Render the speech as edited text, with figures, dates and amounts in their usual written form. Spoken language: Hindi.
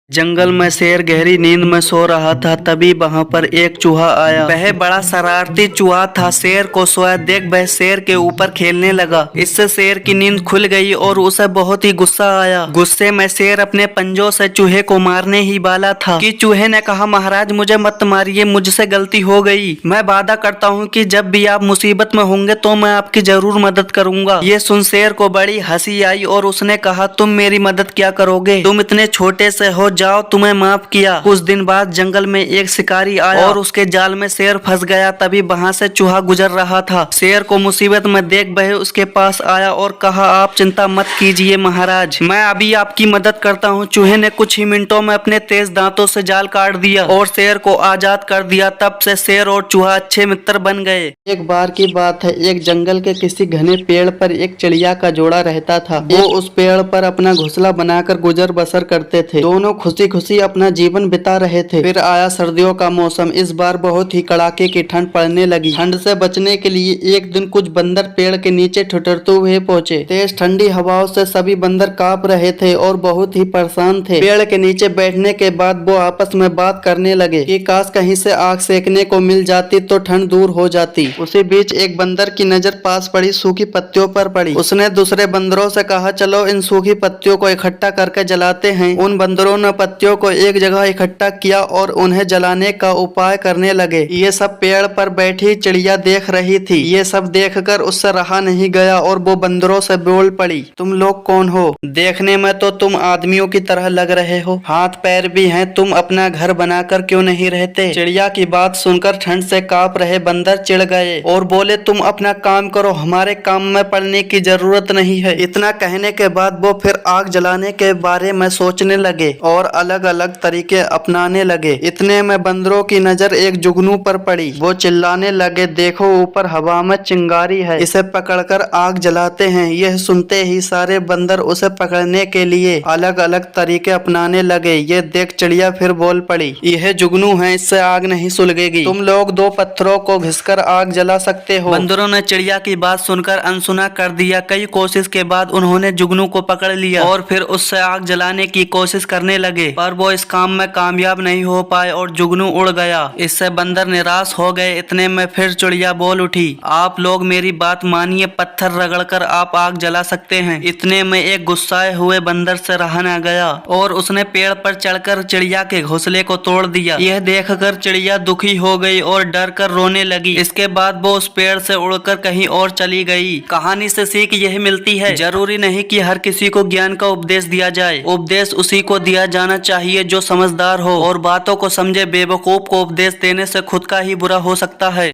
जंगल में शेर गहरी नींद में सो रहा था। तभी वहां पर एक चूहा आया। वह बड़ा शरारती चूहा था। शेर को सोया देख वह शेर के ऊपर खेलने लगा। इससे शेर की नींद खुल गई और उसे बहुत ही गुस्सा आया। गुस्से में शेर अपने पंजों से चूहे को मारने ही वाला था कि चूहे ने कहा, महाराज मुझे मत मारिए, मुझसे गलती हो गई। मैं वादा करता हूँ कि जब भी आप मुसीबत में होंगे तो मैं आपकी जरूर मदद करूंगा। ये सुन शेर को बड़ी हंसी आई और उसने कहा, तुम मेरी मदद क्या करोगे, तुम इतने छोटे से हो, जाओ तुम्हें माफ किया। कुछ दिन बाद जंगल में एक शिकारी आया और उसके जाल में शेर फंस गया। तभी वहां से चूहा गुजर रहा था। शेर को मुसीबत में देख वह उसके पास आया और कहा, आप चिंता मत कीजिए महाराज, मैं अभी आपकी मदद करता हूँ। चूहे ने कुछ ही मिनटों में अपने तेज दांतों से जाल काट दिया और शेर को आजाद कर दिया। तब से शेर और चूहा अच्छे मित्र बन गए। एक बार की बात है, एक जंगल के किसी घने पेड़ पर एक चिड़िया का जोड़ा रहता था। वो उस पेड़ पर अपना घोंसला बनाकर गुजर बसर करते थे। दोनों खुशी खुशी अपना जीवन बिता रहे थे। फिर आया सर्दियों का मौसम। इस बार बहुत ही कड़ाके की ठंड पड़ने लगी। ठंड से बचने के लिए एक दिन कुछ बंदर पेड़ के नीचे ठिठुरते हुए पहुंचे। तेज ठंडी हवाओं से सभी बंदर कांप रहे थे और बहुत ही परेशान थे। पेड़ के नीचे बैठने के बाद वो आपस में बात करने लगे कि काश कहीं से आग सेकने को मिल जाती तो ठंड दूर हो जाती। उसी बीच एक बंदर की नजर पास पड़ी सूखी पत्तियों पर पड़ी। उसने दूसरे बंदरों से कहा, चलो इन सूखी पत्तियों को इकट्ठा करके जलाते हैं। उन बंदरों ने पत्तियों को एक जगह इकट्ठा किया और उन्हें जलाने का उपाय करने लगे। ये सब पेड़ पर बैठी चिड़िया देख रही थी। ये सब देखकर उससे रहा नहीं गया और वो बंदरों से बोल पड़ी, तुम लोग कौन हो? देखने में तो तुम आदमियों की तरह लग रहे हो, हाथ पैर भी हैं, तुम अपना घर बनाकर क्यों नहीं रहते? चिड़िया की बात सुनकर ठंड से कांप रहे बंदर चिढ़ गए और बोले, तुम अपना काम करो, हमारे काम में पड़ने की जरूरत नहीं है। इतना कहने के बाद वो फिर आग जलाने के बारे में सोचने लगे और अलग अलग तरीके अपनाने लगे। इतने में बंदरों की नजर एक जुगनू पर पड़ी। वो चिल्लाने लगे, देखो ऊपर हवा में चिंगारी है, इसे पकड़कर आग जलाते हैं। यह सुनते ही सारे बंदर उसे पकड़ने के लिए अलग अलग तरीके अपनाने लगे। ये देख चिड़िया फिर बोल पड़ी, यह जुगनू है, इससे आग नहीं सुलगेगी, तुम लोग दो पत्थरों को घिसकर आग जला सकते हो। बंदरों ने चिड़िया की बात सुनकर अनसुना कर दिया। कई कोशिश के बाद उन्होंने जुगनू को पकड़ लिया और फिर उससे आग जलाने की कोशिश करने लगे, पर वो इस काम में कामयाब नहीं हो पाए और जुगनू उड़ गया। इससे बंदर निराश हो गए। इतने में फिर चिड़िया बोल उठी, आप लोग मेरी बात मानिए, पत्थर रगड़कर आप आग जला सकते हैं। इतने में एक गुस्साए हुए बंदर से रहा न गया और उसने पेड़ पर चढ़कर चिड़िया के घोंसले को तोड़ दिया। यह देखकर चिड़िया दुखी हो गई और डर कर रोने लगी। इसके बाद वो उस पेड़ से उड़कर कहीं और चली गई। कहानी से सीख यह मिलती है, जरूरी नहीं कि हर किसी को ज्ञान का उपदेश दिया जाए। उपदेश उसी को दिया जाना चाहिए जो समझदार हो और बातों को समझे। बेवकूफ को उपदेश देने से खुद का ही बुरा हो सकता है।